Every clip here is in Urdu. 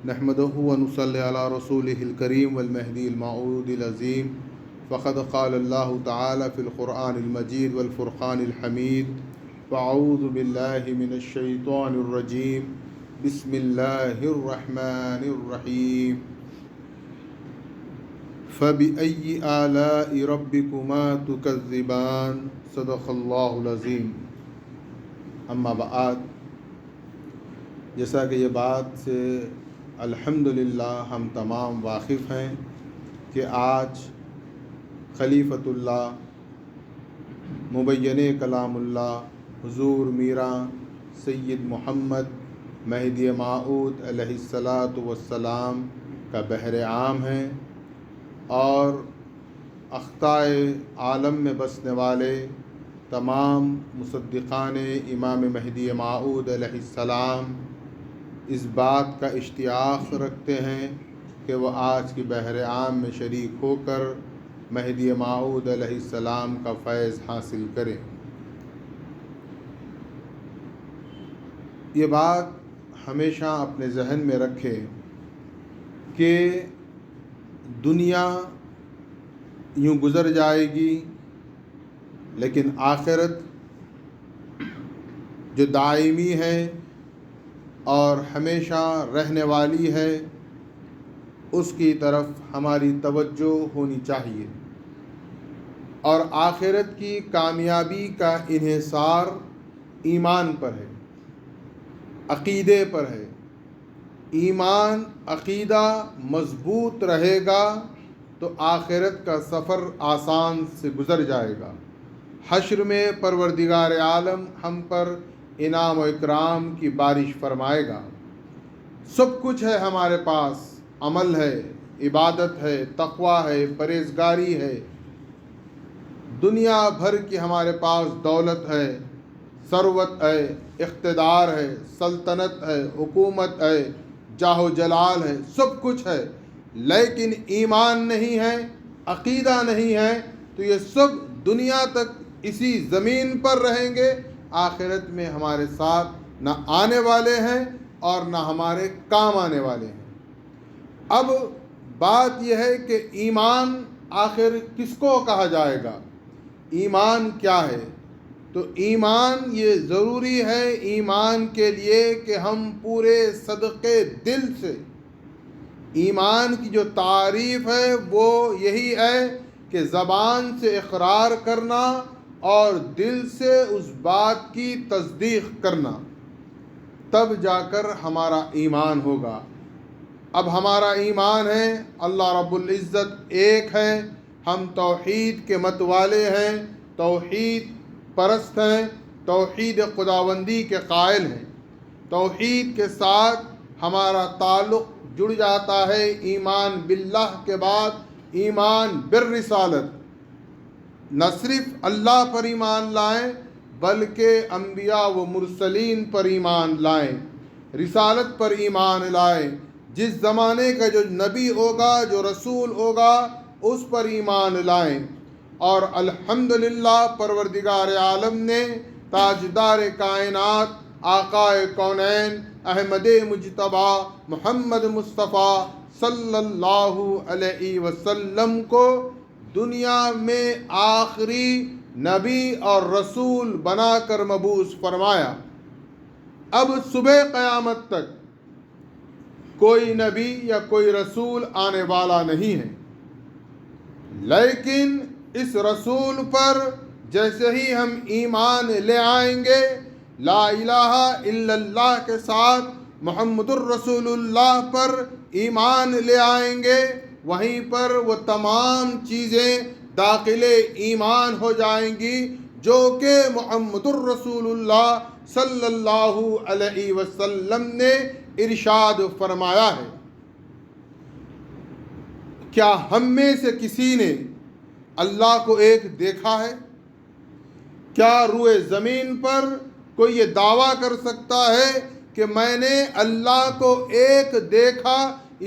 نحمده ونصلي على رسوله الكريم والمهدي الموعود العظيم فقد قال الله تعالى في القرآن المجيد والفرقان الحميد وأعوذ بالله من الشيطان الرجيم بسم الله الرحمن الرحيم فبأي آلاء ربكما تكذبان صدق الله العظيم اما بعد، جیسا کہ یہ بات سے الحمدللہ ہم تمام واقف ہیں کہ آج خلیفۃ اللہ مبین کلام اللہ حضور میرا سید محمد مہدی موعود علیہ الصلاۃ والسلام کا بحر عام ہے اور اقطاع عالم میں بسنے والے تمام مصدقان امام مہدی موعود علیہ السلام اس بات کا اشتیاق رکھتے ہیں کہ وہ آج کی بحر عام میں شریک ہو کر مہدی موعود علیہ السلام کا فیض حاصل کریں۔ یہ بات ہمیشہ اپنے ذہن میں رکھیں کہ دنیا یوں گزر جائے گی، لیکن آخرت جو دائمی ہے اور ہمیشہ رہنے والی ہے اس کی طرف ہماری توجہ ہونی چاہیے، اور آخرت کی کامیابی کا انحصار ایمان پر ہے، عقیدے پر ہے۔ ایمان عقیدہ مضبوط رہے گا تو آخرت کا سفر آسان سے گزر جائے گا۔ حشر میں پروردگار عالم ہم پر انعام و اکرام کی بارش فرمائے گا۔ سب کچھ ہے ہمارے پاس، عمل ہے، عبادت ہے، تقوی ہے، پرہیزگاری ہے، دنیا بھر کی ہمارے پاس دولت ہے، ثروت ہے، اقتدار ہے، سلطنت ہے، حکومت ہے، جاہ و جلال ہے، سب کچھ ہے، لیکن ایمان نہیں ہے، عقیدہ نہیں ہے تو یہ سب دنیا تک اسی زمین پر رہیں گے، آخرت میں ہمارے ساتھ نہ آنے والے ہیں اور نہ ہمارے کام آنے والے ہیں۔ اب بات یہ ہے کہ ایمان آخر کس کو کہا جائے گا؟ ایمان کیا ہے؟ تو ایمان یہ ضروری ہے ایمان کے لیے کہ ہم پورے صدقے دل سے، ایمان کی جو تعریف ہے وہ یہی ہے کہ زبان سے اقرار کرنا اور دل سے اس بات کی تصدیق کرنا، تب جا کر ہمارا ایمان ہوگا۔ اب ہمارا ایمان ہے اللہ رب العزت ایک ہے، ہم توحید کے مت والے ہیں، توحید پرست ہیں، توحید خداوندی کے قائل ہیں۔ توحید کے ساتھ ہمارا تعلق جڑ جاتا ہے ایمان باللہ کے بعد ایمان بالرسالت۔ نہ صرف اللہ پر ایمان لائیں بلکہ انبیاء و مرسلین پر ایمان لائیں، رسالت پر ایمان لائیں، جس زمانے کا جو نبی ہوگا، جو رسول ہوگا، اس پر ایمان لائیں۔ اور الحمدللہ پروردگار عالم نے تاجدار کائنات آقائے کونین احمد مجتبیٰ محمد مصطفیٰ صلی اللہ علیہ وسلم کو دنیا میں آخری نبی اور رسول بنا کر مبعوث فرمایا۔ اب صبح قیامت تک کوئی نبی یا کوئی رسول آنے والا نہیں ہے، لیکن اس رسول پر جیسے ہی ہم ایمان لے آئیں گے، لا الہ الا اللہ کے ساتھ محمد الرسول اللہ پر ایمان لے آئیں گے، وہیں پر وہ تمام چیزیں داخل ایمان ہو جائیں گی جو کہ محمد الرسول اللہ صلی اللہ علیہ وسلم نے ارشاد فرمایا ہے۔ کیا ہم میں سے کسی نے اللہ کو ایک دیکھا ہے؟ کیا روئے زمین پر کوئی یہ دعویٰ کر سکتا ہے کہ میں نے اللہ کو ایک دیکھا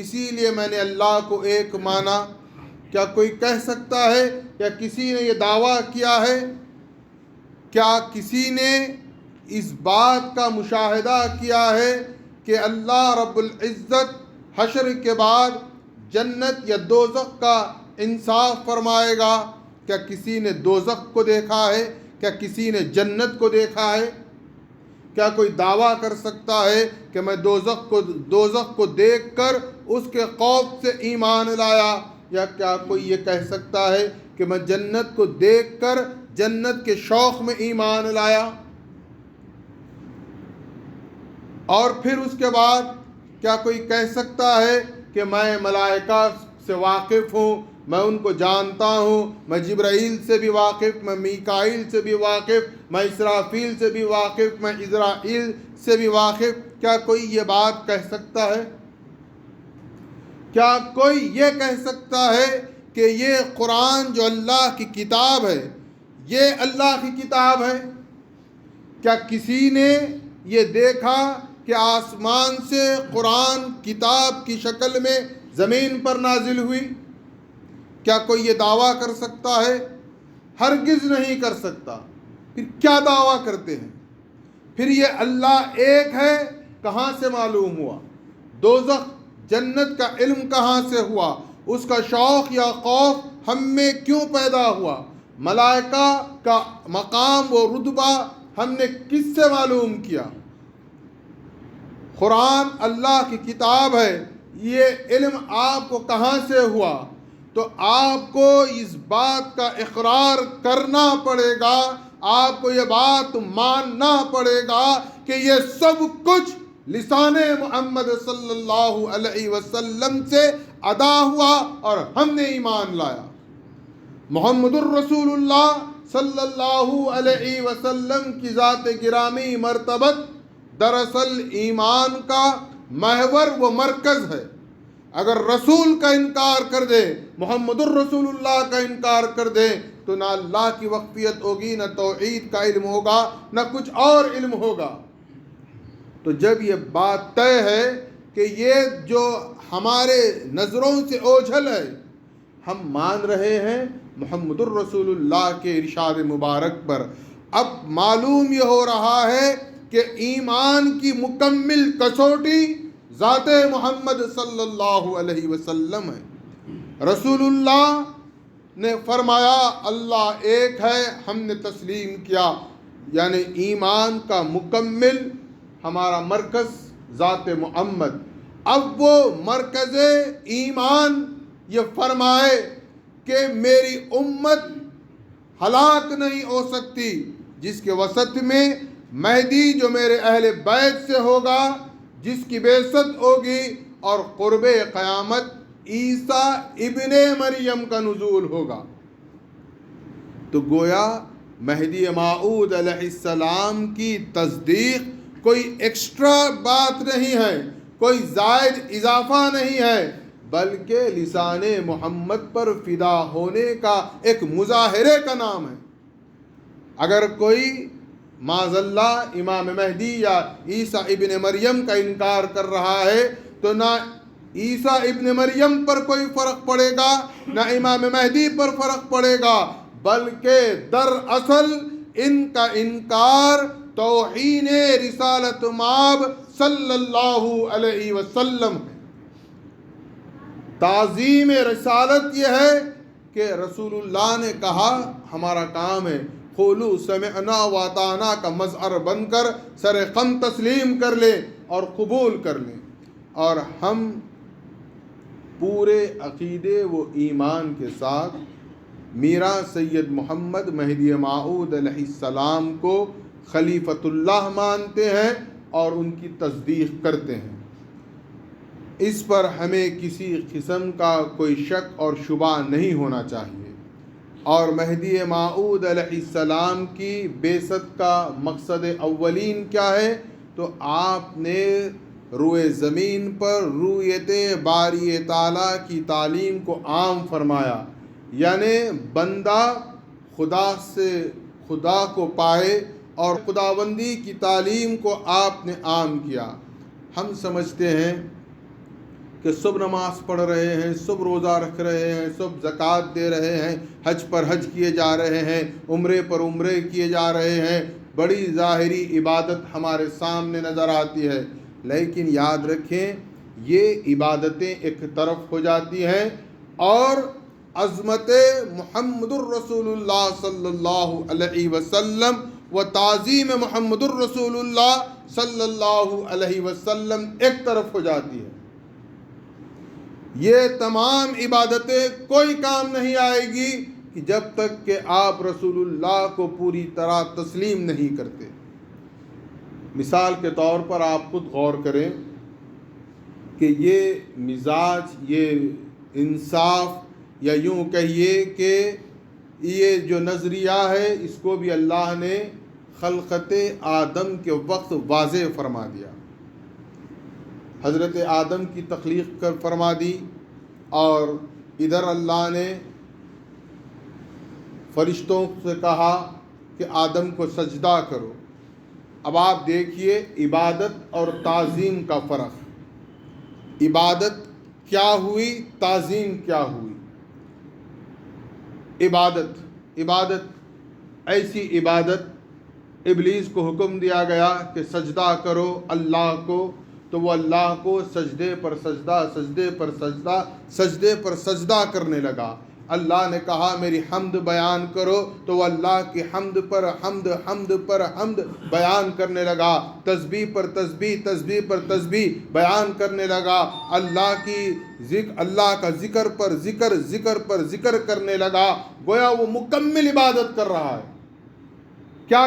اسی لیے میں نے اللہ کو ایک مانا؟ کیا کوئی کہہ سکتا ہے؟ کیا کسی نے یہ دعویٰ کیا ہے؟ کیا کسی نے اس بات کا مشاہدہ کیا ہے کہ اللہ رب العزت حشر کے بعد جنت یا دوزخ کا انصاف فرمائے گا۔ کیا کسی نے دوزخ کو دیکھا ہے؟ کیا کسی نے جنت کو دیکھا ہے؟ کیا کوئی دعویٰ کر سکتا ہے کہ میں دوزخ کو دیکھ کر اس کے خوف سے ایمان لایا؟ یا کیا کوئی یہ کہہ سکتا ہے کہ میں جنت کو دیکھ کر جنت کے شوق میں ایمان لایا؟ اور پھر اس کے بعد کیا کوئی کہہ سکتا ہے کہ میں ملائکہ سے واقف ہوں، میں ان کو جانتا ہوں، میں جبرائیل سے بھی واقف، میں میکائیل سے بھی واقف، میں اسرافیل سے بھی واقف، میں عزرائیل سے بھی واقف؟ کیا کوئی یہ بات کہہ سکتا ہے؟ کیا کوئی یہ کہہ سکتا ہے کہ یہ قرآن جو اللہ کی کتاب ہے، یہ اللہ کی کتاب ہے؟ کیا کسی نے یہ دیکھا کہ آسمان سے قرآن کتاب کی شکل میں زمین پر نازل ہوئی؟ کیا کوئی یہ دعویٰ کر سکتا ہے؟ ہرگز نہیں کر سکتا۔ پھر کیا دعویٰ کرتے ہیں؟ پھر یہ اللہ ایک ہے کہاں سے معلوم ہوا؟ دوزخ جنت کا علم کہاں سے ہوا؟ اس کا شوق یا خوف ہم میں کیوں پیدا ہوا؟ ملائکہ کا مقام و رتبہ ہم نے کس سے معلوم کیا؟ قرآن اللہ کی کتاب ہے، یہ علم آپ کو کہاں سے ہوا؟ تو آپ کو اس بات کا اقرار کرنا پڑے گا، آپ کو یہ بات ماننا پڑے گا کہ یہ سب کچھ لسان محمد صلی اللہ علیہ وسلم سے ادا ہوا اور ہم نے ایمان لایا۔ محمد الرسول اللہ صلی اللہ علیہ وسلم کی ذات گرامی مرتبت دراصل ایمان کا محور و مرکز ہے۔ اگر رسول کا انکار کر دے، محمد الرسول اللہ کا انکار کر دے، تو نہ اللہ کی وقفیت ہوگی، نہ توحید کا علم ہوگا، نہ کچھ اور علم ہوگا۔ تو جب یہ بات طے ہے کہ یہ جو ہمارے نظروں سے اوجھل ہے، ہم مان رہے ہیں محمد الرسول اللہ کے ارشاد مبارک پر، اب معلوم یہ ہو رہا ہے کہ ایمان کی مکمل کسوٹی ذات محمد صلی اللہ علیہ وسلم ہے۔ رسول اللہ نے فرمایا اللہ ایک ہے، ہم نے تسلیم کیا، یعنی ایمان کا مکمل ہمارا مرکز ذات محمد۔ اب وہ مرکز ایمان یہ فرمائے کہ میری امت ہلاک نہیں ہو سکتی، جس کے وسط میں مہدی جو میرے اہل بیت سے ہوگا، جس کی بعثت ہوگی، اور قرب قیامت عیسیٰ ابن مریم کا نزول ہوگا۔ تو گویا مہدی موعود علیہ السلام کی تصدیق کوئی ایکسٹرا بات نہیں ہے، کوئی زائد اضافہ نہیں ہے، بلکہ لسان محمد پر فدا ہونے کا ایک مظاہرے کا نام ہے۔ اگر کوئی معاذ اللہ امام مہدی یا عیسیٰ ابن مریم کا انکار کر رہا ہے، تو نہ عیسیٰ ابن مریم پر کوئی فرق پڑے گا، نہ امام مہدی پر فرق پڑے گا، بلکہ دراصل ان کا انکار توہین رسالت مآب صلی اللہ علیہ وسلم ہے۔ تعظیم رسالت یہ ہے کہ رسول اللہ نے کہا، ہمارا کام ہے قولوا سمعنا واطعنا کا مظہر بن کر سر خم تسلیم کر لیں اور قبول کر لیں، اور ہم پورے عقیدے و ایمان کے ساتھ میرا سید محمد مہدی موعود علیہ السلام کو خلیفۃ اللہ مانتے ہیں اور ان کی تصدیق کرتے ہیں۔ اس پر ہمیں کسی قسم کا کوئی شک اور شبہ نہیں ہونا چاہیے۔ اور مہدی موعود علیہ السلام کی بعثت کا مقصد اولین کیا ہے؟ تو آپ نے روئے زمین پر رویت باری تعالیٰ کی تعلیم کو عام فرمایا، یعنی بندہ خدا کو پائے، اور خداوندی کی تعلیم کو آپ نے عام کیا۔ ہم سمجھتے ہیں کہ سب نماز پڑھ رہے ہیں، سب روزہ رکھ رہے ہیں، سب زکوٰۃ دے رہے ہیں، حج پر حج کیے جا رہے ہیں، عمرے پر عمرے کیے جا رہے ہیں، بڑی ظاہری عبادت ہمارے سامنے نظر آتی ہے، لیکن یاد رکھیں یہ عبادتیں ایک طرف ہو جاتی ہیں اور عظمت محمد الرسول اللہ صلی اللہ علیہ وسلم و تعظیم محمد الرسول اللہ صلی اللہ علیہ وسلم ایک طرف ہو جاتی ہے۔ یہ تمام عبادتیں کوئی کام نہیں آئے گی کہ جب تک کہ آپ رسول اللہ کو پوری طرح تسلیم نہیں کرتے۔ مثال کے طور پر آپ خود غور کریں کہ یہ مزاج، یہ انصاف، یا یوں کہیے کہ یہ جو نظریہ ہے، اس کو بھی اللہ نے خلقت آدم کے وقت واضح فرما دیا۔ حضرت آدم کی تخلیق کر فرما دی، اور ادھر اللہ نے فرشتوں سے کہا کہ آدم کو سجدہ کرو۔ اب آپ دیکھیے عبادت اور تعظیم کا فرق، عبادت کیا ہوئی، تعظیم کیا ہوئی۔ عبادت ایسی عبادت، ابلیس کو حکم دیا گیا کہ سجدہ کرو اللہ کو، تو وہ اللہ کو سجدے پر سجدہ، سجدے پر سجدہ، سجدے پر سجدہ کرنے لگا۔ اللہ نے کہا میری حمد بیان کرو، تو وہ اللہ کی حمد پر حمد، حمد پر حمد بیان کرنے لگا، تسبیح پر تسبیح، تسبیح پر تسبیح بیان کرنے لگا، اللہ کا ذکر پر ذکر، ذکر پر ذکر کرنے لگا، گویا وہ مکمل عبادت کر رہا ہے۔ کیا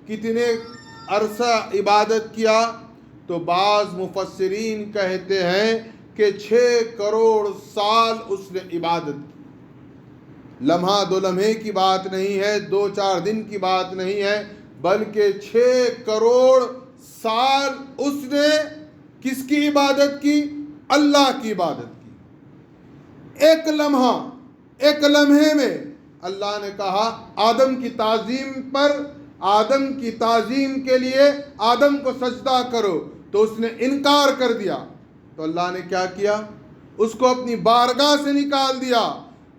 کتنے عرصہ عبادت کیا؟ تو بعض مفسرین کہتے ہیں کہ 6 کروڑ سال اس نے عبادت کی۔ لمحہ دو لمحے کی بات نہیں ہے، 2-4 دن کی بات نہیں ہے، بلکہ 6 کروڑ سال اس نے کس کی عبادت کی؟ اللہ کی عبادت کی۔ ایک لمحہ، ایک لمحے میں اللہ نے کہا آدم کی تعظیم پر، آدم کی تعظیم کے لیے آدم کو سجدہ کرو، تو اس نے انکار کر دیا۔ تو اللہ نے کیا کیا؟ اس کو اپنی بارگاہ سے نکال دیا۔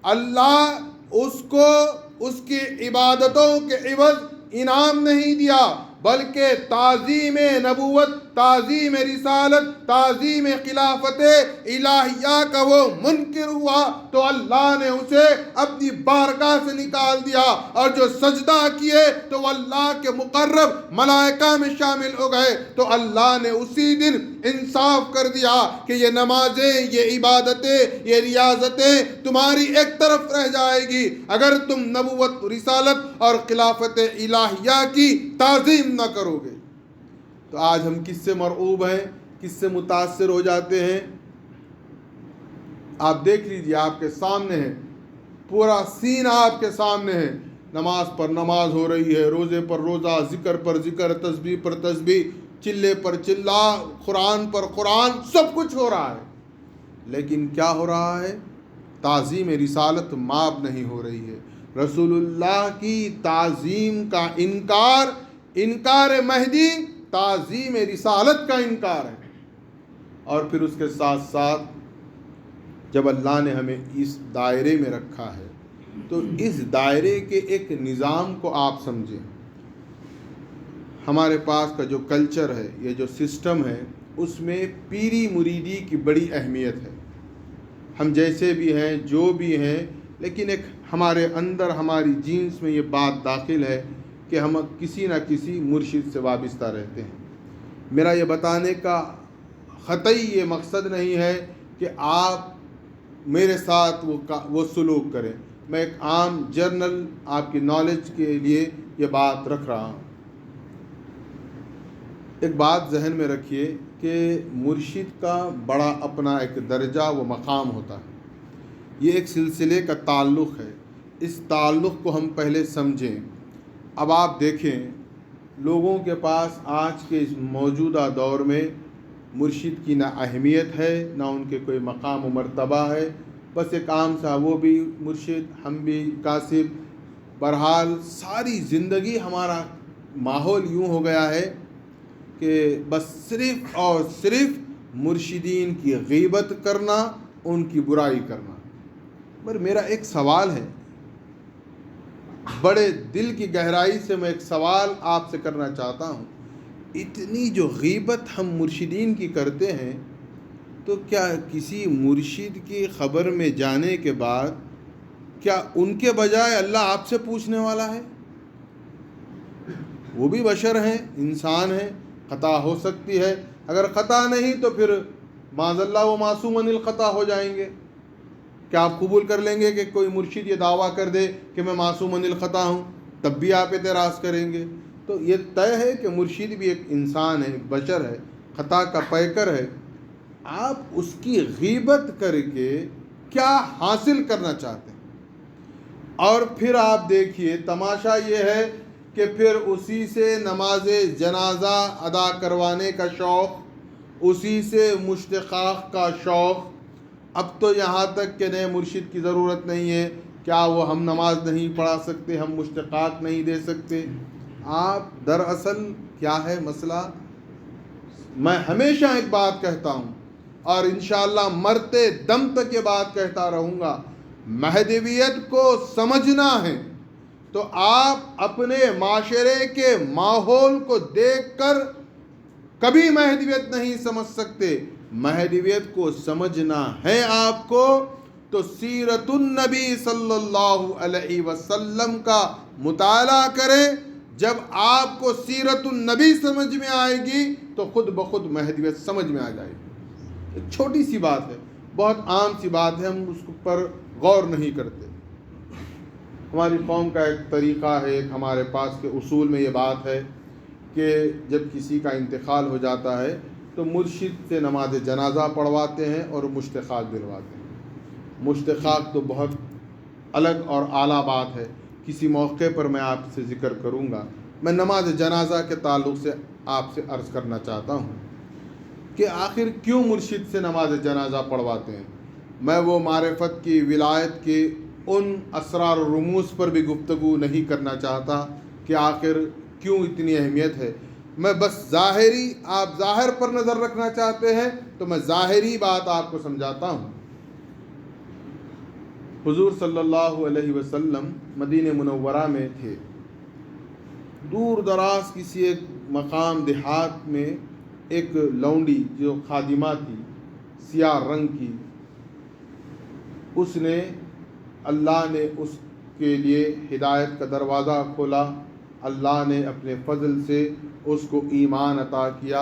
اللہ اس کو اس کی عبادتوں کے عوض انعام نہیں دیا، بلکہ تعظیم نبوت، تعظیم رسالت، تعظیم خلافت الہیہ کا وہ منکر ہوا، تو اللہ نے اسے اپنی بارگاہ سے نکال دیا، اور جو سجدہ کیے تو وہ اللہ کے مقرب ملائکہ میں شامل ہو گئے۔ تو اللہ نے اسی دن انصاف کر دیا کہ یہ نمازیں، یہ عبادتیں، یہ ریاضتیں تمہاری ایک طرف رہ جائے گی اگر تم نبوت، رسالت اور خلافت الہیہ کی تعظیم نہ کرو گے۔ تو آج ہم کس سے مرعوب ہیں، کس سے متاثر ہو جاتے ہیں؟ آپ دیکھ لیجیے، آپ کے سامنے ہے، پورا سین آپ کے سامنے ہے، نماز پر نماز ہو رہی ہے، روزے پر روزہ، ذکر پر ذکر، تسبیح پر تسبیح، چلے پر چلا، قرآن پر قرآن، سب کچھ ہو رہا ہے، لیکن کیا ہو رہا ہے؟ تعظیم رسالت ماب نہیں ہو رہی ہے۔ رسول اللہ کی تعظیم کا انکار، انکار مہدی، تعظیم رسالت کا انکار ہے۔ اور پھر اس کے ساتھ ساتھ جب اللہ نے ہمیں اس دائرے میں رکھا ہے، تو اس دائرے کے ایک نظام کو آپ سمجھیں۔ ہمارے پاس کا جو کلچر ہے، یہ جو سسٹم ہے، اس میں پیری مریدی کی بڑی اہمیت ہے۔ ہم جیسے بھی ہیں، جو بھی ہیں، لیکن ایک ہمارے اندر، ہماری جینس میں یہ بات داخل ہے کہ ہم کسی نہ کسی مرشد سے وابستہ رہتے ہیں۔ میرا یہ بتانے کا قطعی یہ مقصد نہیں ہے کہ آپ میرے ساتھ وہ سلوک کریں، میں ایک عام جرنل آپ کی نالج کے لیے یہ بات رکھ رہا ہوں۔ ایک بات ذہن میں رکھیے کہ مرشد کا بڑا اپنا ایک درجہ و مقام ہوتا ہے، یہ ایک سلسلے کا تعلق ہے، اس تعلق کو ہم پہلے سمجھیں۔ اب آپ دیکھیں، لوگوں کے پاس آج کے اس موجودہ دور میں مرشد کی نہ اہمیت ہے، نہ ان کے کوئی مقام و مرتبہ ہے، بس ایک عام سا وہ بھی مرشد، ہم بھی کاسب۔ بہرحال ساری زندگی ہمارا ماحول یوں ہو گیا ہے کہ بس صرف اور صرف مرشدین کی غیبت کرنا، ان کی برائی کرنا۔ پر میرا ایک سوال ہے، بڑے دل کی گہرائی سے میں ایک سوال آپ سے کرنا چاہتا ہوں، اتنی جو غیبت ہم مرشدین کی کرتے ہیں، تو کیا کسی مرشد کی خبر میں جانے کے بعد کیا ان کے بجائے اللہ آپ سے پوچھنے والا ہے؟ وہ بھی بشر ہیں، انسان ہیں، خطا ہو سکتی ہے. اگر خطا نہیں تو پھر معاذ اللہ وہ معصوم عن الخطا ہو جائیں گے. کیا آپ قبول کر لیں گے کہ کوئی مرشد یہ دعویٰ کر دے کہ میں معصوم عن الخطا ہوں؟ تب بھی آپ اعتراض کریں گے. تو یہ طے ہے کہ مرشد بھی ایک انسان ہے، ایک بشر ہے، خطا کا پیکر ہے. آپ اس کی غیبت کر کے کیا حاصل کرنا چاہتے ہیں؟ اور پھر آپ دیکھیے تماشا یہ ہے کہ پھر اسی سے نماز جنازہ ادا کروانے کا شوق، اسی سے مشتقاق کا شوق. اب تو یہاں تک کہ نئے مرشد کی ضرورت نہیں ہے، کیا وہ ہم نماز نہیں پڑھا سکتے، ہم مشتقاق نہیں دے سکتے. آپ دراصل کیا ہے مسئلہ؟ میں ہمیشہ ایک بات کہتا ہوں اور انشاءاللہ مرتے دم تک یہ بات کہتا رہوں گا، مہدویت کو سمجھنا ہے تو آپ اپنے معاشرے کے ماحول کو دیکھ کر کبھی مہدویت نہیں سمجھ سکتے. مہدویت کو سمجھنا ہے آپ کو تو سیرت النبی صلی اللہ علیہ وسلم کا مطالعہ کریں. جب آپ کو سیرت النبی سمجھ میں آئے گی تو خود بخود مہدویت سمجھ میں آ جائے گی. ایک چھوٹی سی بات ہے، بہت عام سی بات ہے، ہم اس پر غور نہیں کرتے. ہماری قوم کا ایک طریقہ ہے، ایک ہمارے پاس کے اصول میں یہ بات ہے کہ جب کسی کا انتقال ہو جاتا ہے تو مرشد سے نماز جنازہ پڑھواتے ہیں اور مشتقاق دلواتے ہیں. مشتقاق تو بہت الگ اور اعلیٰ بات ہے، کسی موقع پر میں آپ سے ذکر کروں گا. میں نماز جنازہ کے تعلق سے آپ سے عرض کرنا چاہتا ہوں کہ آخر کیوں مرشد سے نماز جنازہ پڑھواتے ہیں. میں وہ معرفت کی، ولایت کے ان اسرار و رموز پر بھی گفتگو نہیں کرنا چاہتا کہ آخر کیوں اتنی اہمیت ہے. میں بس ظاہری، آپ ظاہر پر نظر رکھنا چاہتے ہیں تو میں ظاہری بات آپ کو سمجھاتا ہوں. حضور صلی اللہ علیہ وسلم مدینہ منورہ میں تھے. دور دراز کسی ایک مقام دیہات میں ایک لونڈی جو خادمہ تھی، سیاہ رنگ کی، اس نے، اللہ نے اس کے لیے ہدایت کا دروازہ کھولا. اللہ نے اپنے فضل سے اس کو ایمان عطا کیا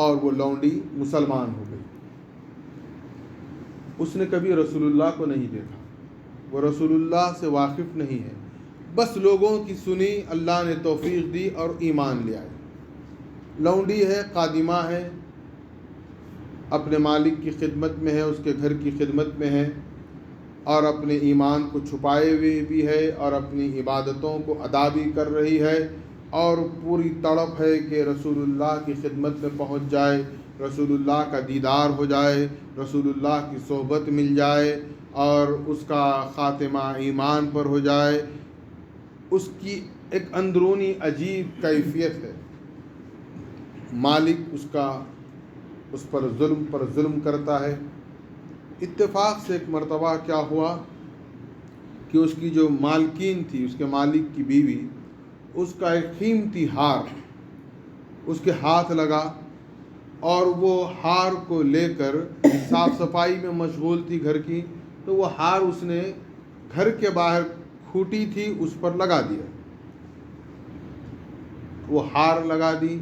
اور وہ لونڈی مسلمان ہو گئی. اس نے کبھی رسول اللہ کو نہیں دیکھا، وہ رسول اللہ سے واقف نہیں ہے، بس لوگوں کی سنی، اللہ نے توفیق دی اور ایمان لے آئی. لونڈی ہے، خادمہ ہے، اپنے مالک کی خدمت میں ہے، اس کے گھر کی خدمت میں ہے اور اپنے ایمان کو چھپائے ہوئے بھی ہے اور اپنی عبادتوں کو ادا بھی کر رہی ہے اور پوری تڑپ ہے کہ رسول اللہ کی خدمت میں پہنچ جائے، رسول اللہ کا دیدار ہو جائے، رسول اللہ کی صحبت مل جائے اور اس کا خاتمہ ایمان پر ہو جائے. اس کی ایک اندرونی عجیب کیفیت ہے. مالک اس پر ظلم کرتا ہے. اتفاق سے ایک مرتبہ کیا ہوا کہ اس کی جو مالکین تھی، اس کے مالک کی بیوی، اس کا ایک قیمتی ہار اس کے ہاتھ لگا اور وہ ہار کو لے کر صاف صفائی میں مشغول تھی گھر کی، تو وہ ہار اس نے گھر کے باہر کھوٹی تھی اس پر لگا دیا. وہ ہار لگا دی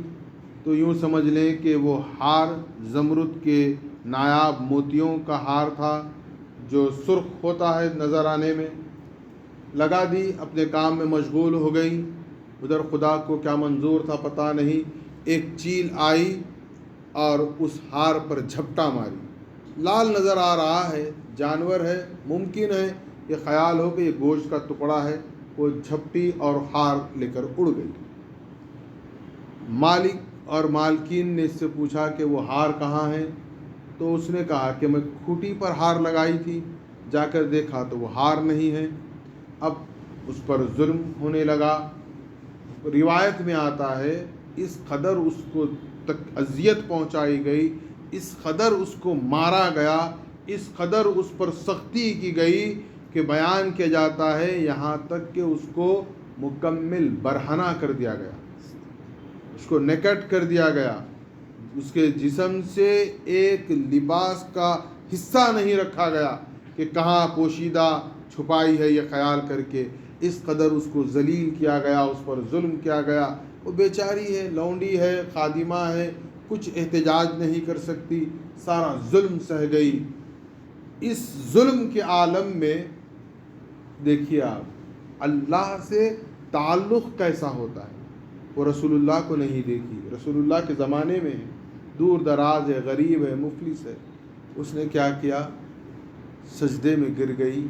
تو یوں سمجھ لیں کہ وہ ہار زمرد کے نایاب موتیوں کا ہار تھا جو سرخ ہوتا ہے نظر آنے میں. لگا دی، اپنے کام میں مشغول ہو گئی. ادھر خدا کو کیا منظور تھا پتہ نہیں، ایک چیل آئی اور اس ہار پر جھپٹا ماری. لال نظر آ رہا ہے، جانور ہے، ممکن ہے یہ خیال ہو کہ یہ گوشت کا ٹکڑا ہے. وہ جھپٹی اور ہار لے کر اڑ گئی. مالک اور مالکین نے اس سے پوچھا کہ وہ ہار کہاں ہے؟ تو اس نے کہا کہ میں کھوٹی پر ہار لگائی تھی، جا کر دیکھا تو وہ ہار نہیں ہے. اب اس پر ظلم ہونے لگا. روایت میں آتا ہے اس قدر اس کو تک اذیت پہنچائی گئی، اس قدر اس کو مارا گیا، اس قدر اس پر سختی کی گئی کہ بیان کیا جاتا ہے یہاں تک کہ اس کو مکمل برہنہ کر دیا گیا. اس کو نکٹ کر دیا گیا، اس کے جسم سے ایک لباس کا حصہ نہیں رکھا گیا کہ کہاں پوشیدہ چھپائی ہے یہ خیال کر کے، اس قدر اس کو ذلیل کیا گیا، اس پر ظلم کیا گیا۔ وہ بیچاری ہے، لونڈی ہے، خادمہ ہے، کچھ احتجاج نہیں کر سکتی، سارا ظلم سہ گئی۔ اس ظلم کے عالم میں دیکھیے آپ اللہ سے تعلق کیسا ہوتا ہے۔ وہ رسول اللہ کو نہیں دیکھی، رسول اللہ کے زمانے میں دور دراز ہے، غریب ہے، مفلس ہے، اس نے کیا کیا، سجدے میں گر گئی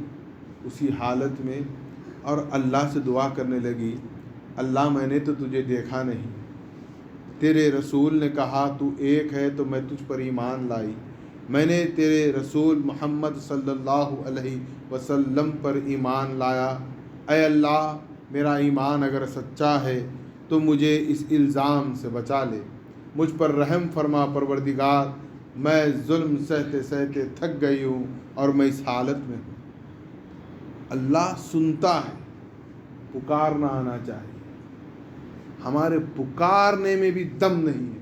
اسی حالت میں اور اللہ سے دعا کرنے لگی، اللہ میں نے تو تجھے دیکھا نہیں، تیرے رسول نے کہا تو ایک ہے تو میں تجھ پر ایمان لائی، میں نے تیرے رسول محمد صلی اللہ علیہ وسلم پر ایمان لایا، اے اللہ میرا ایمان اگر سچا ہے تو مجھے اس الزام سے بچا لے، مجھ پر رحم فرما پروردگار، میں ظلم سہتے سہتے تھک گئی ہوں اور میں اس حالت میں ہوں۔ اللہ سنتا ہے، پکارنا آنا چاہیے۔ ہمارے پکارنے میں بھی دم نہیں ہے،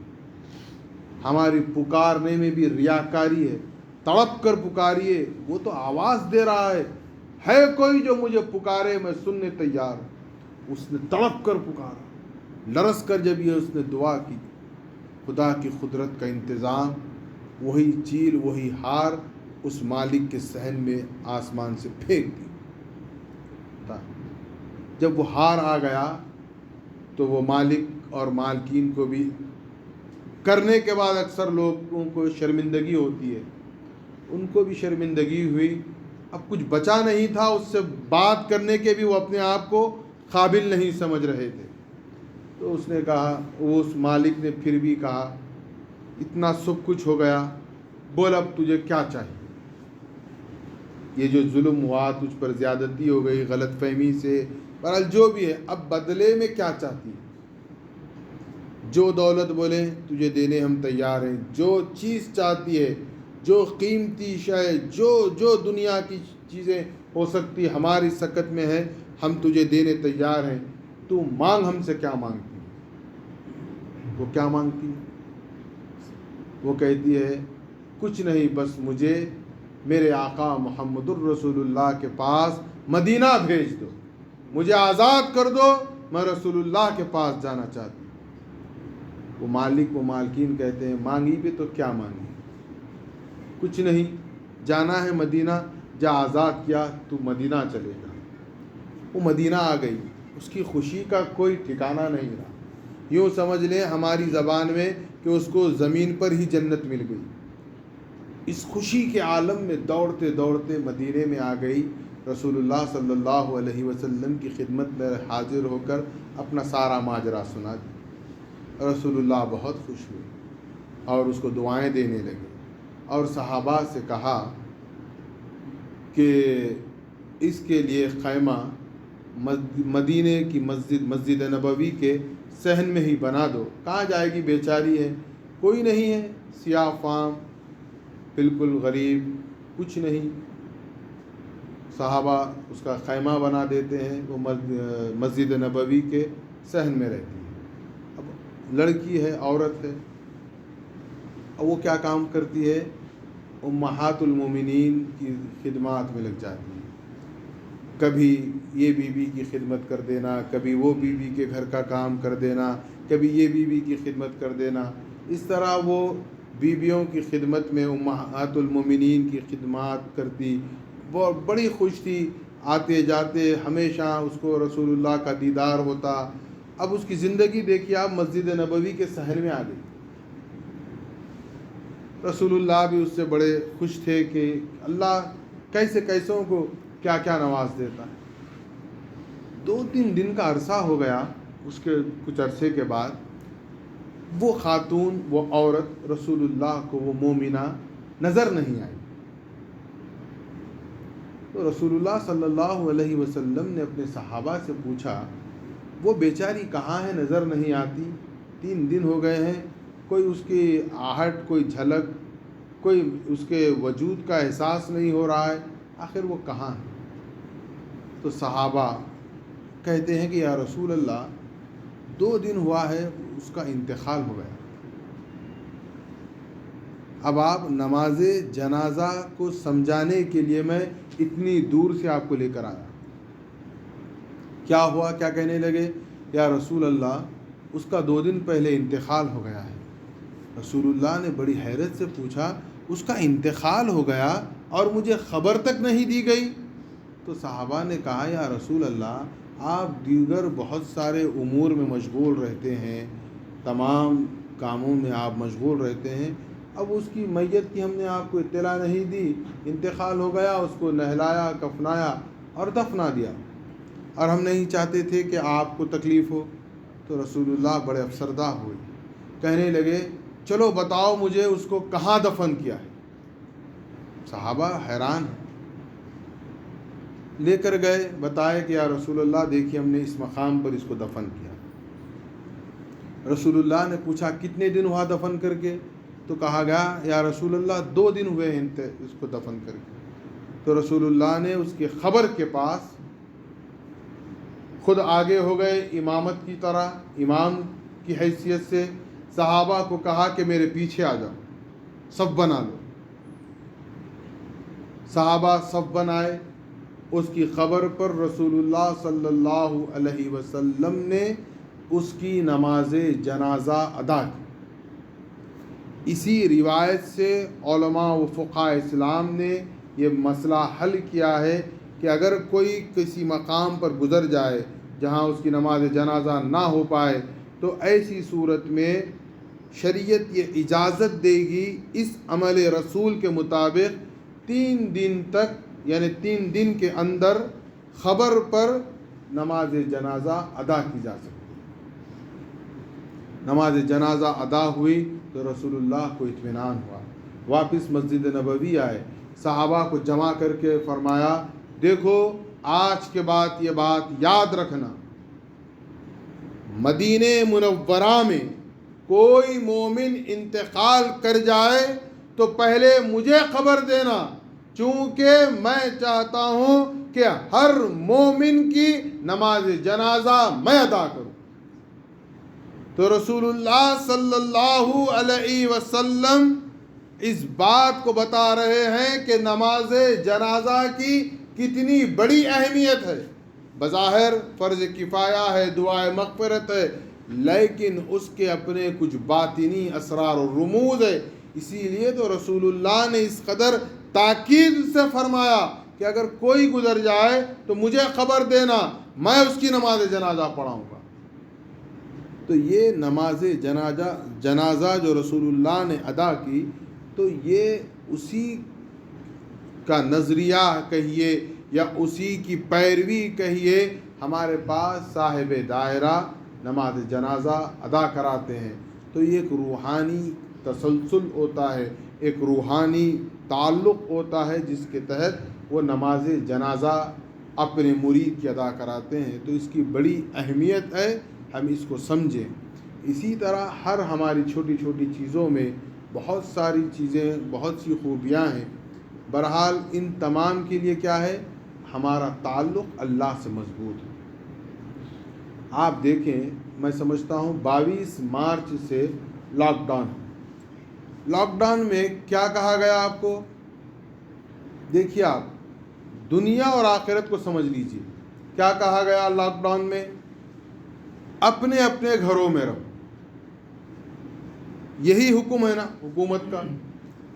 ہماری پکارنے میں بھی ریاکاری ہے۔ تڑپ کر پکاریے، وہ تو آواز دے رہا ہے کوئی جو مجھے پکارے میں سننے تیار ہوں۔ اس نے تڑپ کر پکارا، لرس کر جب یہ اس نے دعا کی، خدا کی قدرت کا انتظام، وہی چیل وہی ہار اس مالک کے صحن میں آسمان سے پھینک دی۔ جب وہ ہار آ گیا تو وہ مالک اور مالکین کو بھی کرنے کے بعد اکثر لوگوں کو شرمندگی ہوتی ہے، ان کو بھی شرمندگی ہوئی، اب کچھ بچا نہیں تھا، اس سے بات کرنے کے بھی وہ اپنے آپ کو قابل نہیں سمجھ رہے تھے۔ تو اس نے کہا، وہ اس مالک نے پھر بھی کہا، اتنا سب کچھ ہو گیا، بول اب تجھے کیا چاہیے؟ یہ جو ظلم ہوا، تجھ پر زیادتی ہو گئی غلط فہمی سے، بہرحال جو بھی ہے، اب بدلے میں کیا چاہتی ہے؟ جو دولت بولے تجھے دینے ہم تیار ہیں، جو چیز چاہتی ہے، جو قیمتی شے، جو دنیا کی چیزیں ہو سکتی ہماری سکت میں ہے، ہم تجھے دینے تیار ہیں، تو مانگ ہم سے کیا مانگتی ہے؟ وہ کیا مانگتی ہے؟ وہ کہتی ہے کچھ نہیں، بس مجھے میرے آقا محمد الرسول اللہ کے پاس مدینہ بھیج دو، مجھے آزاد کر دو، میں رسول اللہ کے پاس جانا چاہتی ہوں۔ وہ مالک و مالکین کہتے ہیں مانگی بھی تو کیا مانگی، کچھ نہیں، جانا ہے مدینہ، جا آزاد کیا تو مدینہ چلے گا۔ وہ مدینہ آ گئی، اس کی خوشی کا کوئی ٹھکانہ نہیں رہا، یوں سمجھ لیں ہماری زبان میں کہ اس کو زمین پر ہی جنت مل گئی۔ اس خوشی کے عالم میں دوڑتے دوڑتے مدینے میں آ گئی، رسول اللہ صلی اللہ علیہ وسلم کی خدمت میں حاضر ہو کر اپنا سارا ماجرا سنا دیا۔ رسول اللہ بہت خوش ہوئے اور اس کو دعائیں دینے لگے، اور صحابہ سے کہا کہ اس کے لیے خیمہ مدینے کی مسجد نبوی کے صحن میں ہی بنا دو۔ کہاں جائے گی، بیچاری ہے، کوئی نہیں ہے، سیاہ فام، بالکل غریب، کچھ نہیں۔ صحابہ اس کا خیمہ بنا دیتے ہیں، وہ مسجد نبوی کے صحن میں رہتی ہے۔ اب لڑکی ہے، عورت ہے، اب وہ کیا کام کرتی ہے، امہات المومنین کی خدمات میں لگ جاتی ہے، کبھی یہ بیوی کی خدمت کر دینا، کبھی وہ بیوی کے گھر کا کام کر دینا، کبھی یہ بیوی کی خدمت کر دینا، اس طرح وہ بیویوں کی خدمت میں امہات المومنین کی خدمات کرتی، وہ بڑی خوش تھی، آتے جاتے ہمیشہ اس کو رسول اللہ کا دیدار ہوتا۔ اب اس کی زندگی دیکھیے آپ، مسجد نبوی کے صحن میں آ گئی، رسول اللہ بھی اس سے بڑے خوش تھے کہ اللہ کیسے کیسوں کو کیا کیا نواز دیتا ہے۔ 2-3 دن کا عرصہ ہو گیا، اس کے کچھ عرصے کے بعد وہ خاتون، وہ عورت رسول اللہ کو، وہ مومنہ نظر نہیں آئی۔ تو رسول اللہ صلی اللہ علیہ وسلم نے اپنے صحابہ سے پوچھا، وہ بیچاری کہاں ہے، نظر نہیں آتی، 3 دن ہو گئے ہیں، کوئی اس کی آہٹ، کوئی جھلک، کوئی اس کے وجود کا احساس نہیں ہو رہا ہے، آخر وہ کہاں ہے؟ تو صحابہ کہتے ہیں کہ یا رسول اللہ، 2 دن ہوا ہے اس کا انتقال ہو گیا. اب آپ نماز جنازہ کو سمجھانے کے لیے میں اتنی دور سے آپ کو لے کر آیا. کیا ہوا؟ کیا کہنے لگے؟ یا رسول اللہ اس کا 2 دن پہلے انتقال ہو گیا ہے. رسول اللہ نے بڑی حیرت سے پوچھا اس کا انتقال ہو گیا اور مجھے خبر تک نہیں دی گئی؟ تو صحابہ نے کہا یا رسول اللہ آپ دیگر بہت سارے امور میں مشغول رہتے ہیں، تمام کاموں میں آپ مشغول رہتے ہیں، اب اس کی میت کی ہم نے آپ کو اطلاع نہیں دی، انتقال ہو گیا، اس کو نہلایا، کفنایا اور دفنا دیا، اور ہم نہیں چاہتے تھے کہ آپ کو تکلیف ہو. تو رسول اللہ بڑے افسردہ ہوئے، کہنے لگے چلو بتاؤ مجھے اس کو کہاں دفن کیا ہے. صحابہ حیران ہیں. لے کر گئے، بتائے کہ یا رسول اللہ دیکھیے ہم نے اس مقام پر اس کو دفن کیا. رسول اللہ نے پوچھا کتنے دن ہوا دفن کر کے؟ تو کہا گیا یا رسول اللہ 2 دن ہوئے ہیں اس کو دفن کر کے. تو رسول اللہ نے اس کی خبر کے پاس خود آگے ہو گئے، امامت کی طرح، امام کی حیثیت سے صحابہ کو کہا کہ میرے پیچھے آ جاؤ، صف بنا لو. صحابہ صف بنائے. اس کی خبر پر رسول اللہ صلی اللہ علیہ وسلم نے اس کی نماز جنازہ ادا کی. اسی روایت سے علماء و فقہاء اسلام نے یہ مسئلہ حل کیا ہے کہ اگر کوئی کسی مقام پر گزر جائے جہاں اس کی نماز جنازہ نہ ہو پائے تو ایسی صورت میں شریعت یہ اجازت دے گی اس عمل رسول کے مطابق 3 دن تک، یعنی 3 دن کے اندر خبر پر نماز جنازہ ادا کی جا سکتی. نماز جنازہ ادا ہوئی تو رسول اللہ کو اطمینان ہوا. واپس مسجد نبوی آئے، صحابہ کو جمع کر کے فرمایا دیکھو آج کے بعد یہ بات یاد رکھنا، مدینہ منورہ میں کوئی مومن انتقال کر جائے تو پہلے مجھے خبر دینا، چونکہ میں چاہتا ہوں کہ ہر مومن کی نماز جنازہ میں ادا کروں. تو رسول اللہ صلی اللہ علیہ وسلم اس بات کو بتا رہے ہیں کہ نماز جنازہ کی کتنی بڑی اہمیت ہے. بظاہر فرض کفایہ ہے، دعائے مغفرت ہے، لیکن اس کے اپنے کچھ باطنی اسرار و رموز ہے. اسی لیے تو رسول اللہ نے اس قدر تاکید سے فرمایا کہ اگر کوئی گزر جائے تو مجھے خبر دینا، میں اس کی نماز جنازہ پڑھاؤں گا. تو یہ نماز جنازہ جو رسول اللہ نے ادا کی، تو یہ اسی کا نظریہ کہیے یا اسی کی پیروی کہیے ہمارے پاس صاحب دائرہ نماز جنازہ ادا کراتے ہیں. تو یہ ایک روحانی تسلسل ہوتا ہے، ایک روحانی تعلق ہوتا ہے جس کے تحت وہ نماز جنازہ اپنے مرید کی ادا کراتے ہیں. تو اس کی بڑی اہمیت ہے، ہم اس کو سمجھیں. اسی طرح ہر ہماری چھوٹی چھوٹی چیزوں میں بہت ساری چیزیں، بہت سی خوبیاں ہیں. بہرحال ان تمام کے لیے کیا ہے؟ ہمارا تعلق اللہ سے مضبوط ہے. آپ دیکھیں، میں سمجھتا ہوں 22 مارچ سے لاک ڈاؤن ہے. لاک ڈاؤن میں کیا کہا گیا آپ کو؟ دیکھیے آپ دنیا اور آخرت کو سمجھ لیجیے. کیا کہا گیا لاک ڈاؤن میں؟ اپنے اپنے گھروں میں رہو. یہی حکم ہے نا حکومت کا.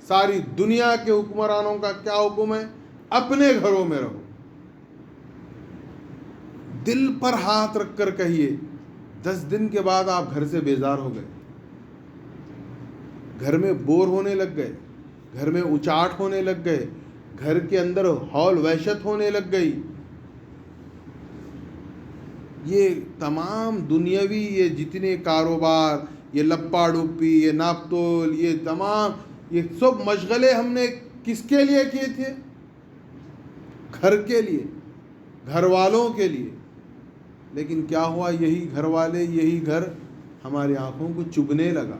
ساری دنیا کے حکمرانوں کا کیا حکم ہے؟ اپنے گھروں میں رہو. دل پر ہاتھ رکھ کر کہیے 10 دن کے بعد آپ گھر سے بیزار ہو گئے، گھر میں بور ہونے لگ گئے، گھر میں اچاٹ ہونے لگ گئے، گھر کے اندر ہول وحشت ہونے لگ گئی. یہ تمام دنیاوی یہ جتنے کاروبار، یہ لپا ڈپی، یہ ناپ تول، یہ تمام یہ سب مشغلے ہم نے کس کے لیے کیے تھے؟ گھر کے لیے، گھر والوں کے لیے. لیکن کیا ہوا؟ یہی گھر والے، یہی گھر ہماری آنکھوں کو چبھنے لگا.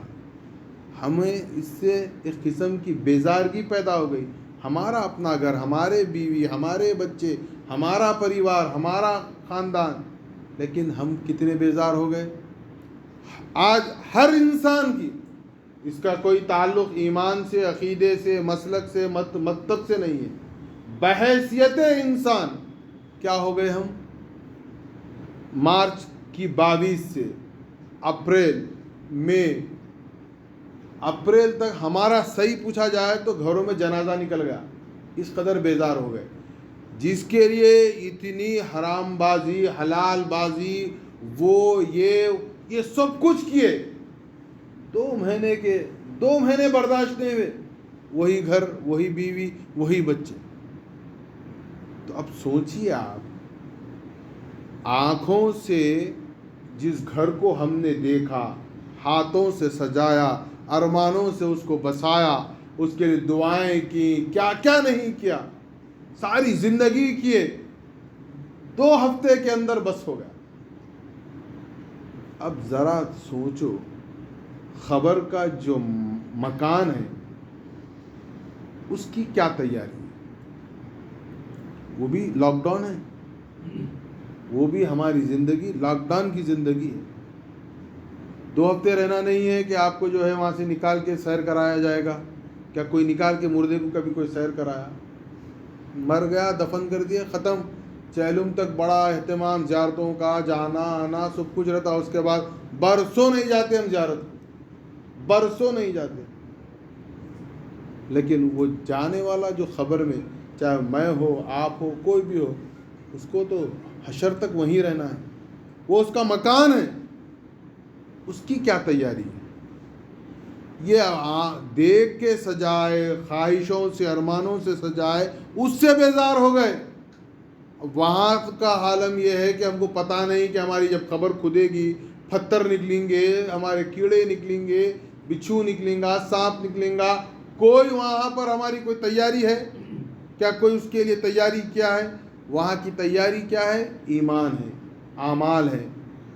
ہمیں اس سے ایک قسم کی بیزارگی پیدا ہو گئی. ہمارا اپنا گھر، ہمارے بیوی، ہمارے بچے، ہمارا پریوار، ہمارا خاندان، لیکن ہم کتنے بیزار ہو گئے. آج ہر انسان کی، اس کا کوئی تعلق ایمان سے، عقیدے سے، مسلک سے، مکتب سے نہیں ہے، بحیثیت انسان کیا ہو گئے ہم؟ مارچ کی 22 سے اپریل مئی اپریل تک ہمارا صحیح پوچھا جائے تو گھروں میں جنازہ نکل گیا، اس قدر بیزار ہو گئے، جس کے لیے اتنی حرام بازی، حلال بازی، وہ یہ سب کچھ کیے، 2 مہینے برداشت نہیں ہوئے، وہی گھر، وہی بیوی، وہی بچے۔ تو اب سوچیے آپ، آنکھوں سے جس گھر کو ہم نے دیکھا، ہاتھوں سے سجایا، ارمانوں سے اس کو بسایا، اس کے لیے دعائیں کی، کیا کیا نہیں کیا، ساری زندگی کیے، 2 ہفتے کے اندر بس ہو گیا۔ اب ذرا سوچو، خبر کا جو مکان ہے اس کی کیا تیاری ہے؟ وہ بھی لاک ڈاؤن ہے، وہ بھی ہماری زندگی لاک ڈاؤن کی زندگی ہے۔ 2 ہفتے رہنا نہیں ہے کہ آپ کو جو ہے وہاں سے نکال کے سیر کرایا جائے گا۔ کیا کوئی نکال کے مردے کو کبھی کوئی سیر کرایا؟ مر گیا، دفن کر دیا، ختم۔ چہلم تک بڑا اہتمام، زیارتوں کا جانا آنا سب کچھ رہتا، اس کے بعد برسوں نہیں جاتے ہم زیارت، برسوں نہیں جاتے۔ لیکن وہ جانے والا جو خبر میں، چاہے میں ہو، آپ ہو، کوئی بھی ہو، اس کو تو حشر تک وہیں رہنا ہے، وہ اس کا مکان ہے، اس کی کیا تیاری ہے؟ یہ دیکھ کے سجائے، خواہشوں سے، ارمانوں سے سجائے، اس سے بیزار ہو گئے۔ وہاں کا عالم یہ ہے کہ ہم کو پتہ نہیں کہ ہماری جب قبر کھدے گی، پتھر نکلیں گے، ہمارے کیڑے نکلیں گے، بچھو نکلیں گا، سانپ نکلیں گا، کوئی وہاں پر ہماری کوئی تیاری ہے کیا؟ کوئی اس کے لیے تیاری کیا ہے؟ وہاں کی تیاری کیا ہے؟ ایمان ہے، اعمال ہے،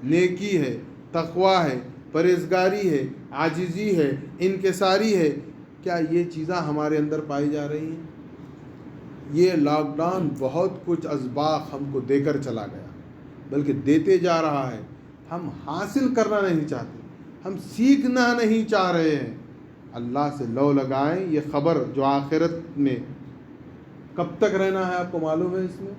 نیکی ہے، تقوی ہے، پرہیزگاری ہے، عاجزی ہے، انکساری ہے۔ کیا یہ چیزیں ہمارے اندر پائی جا رہی ہیں؟ یہ لاک ڈاؤن بہت کچھ اسباق ہم کو دے کر چلا گیا، بلکہ دیتے جا رہا ہے۔ ہم حاصل کرنا نہیں چاہتے، ہم سیکھنا نہیں چاہ رہے ہیں۔ اللہ سے لو لگائیں، یہ خبر جو آخرت میں کب تک رہنا ہے آپ کو معلوم ہے؟ اس میں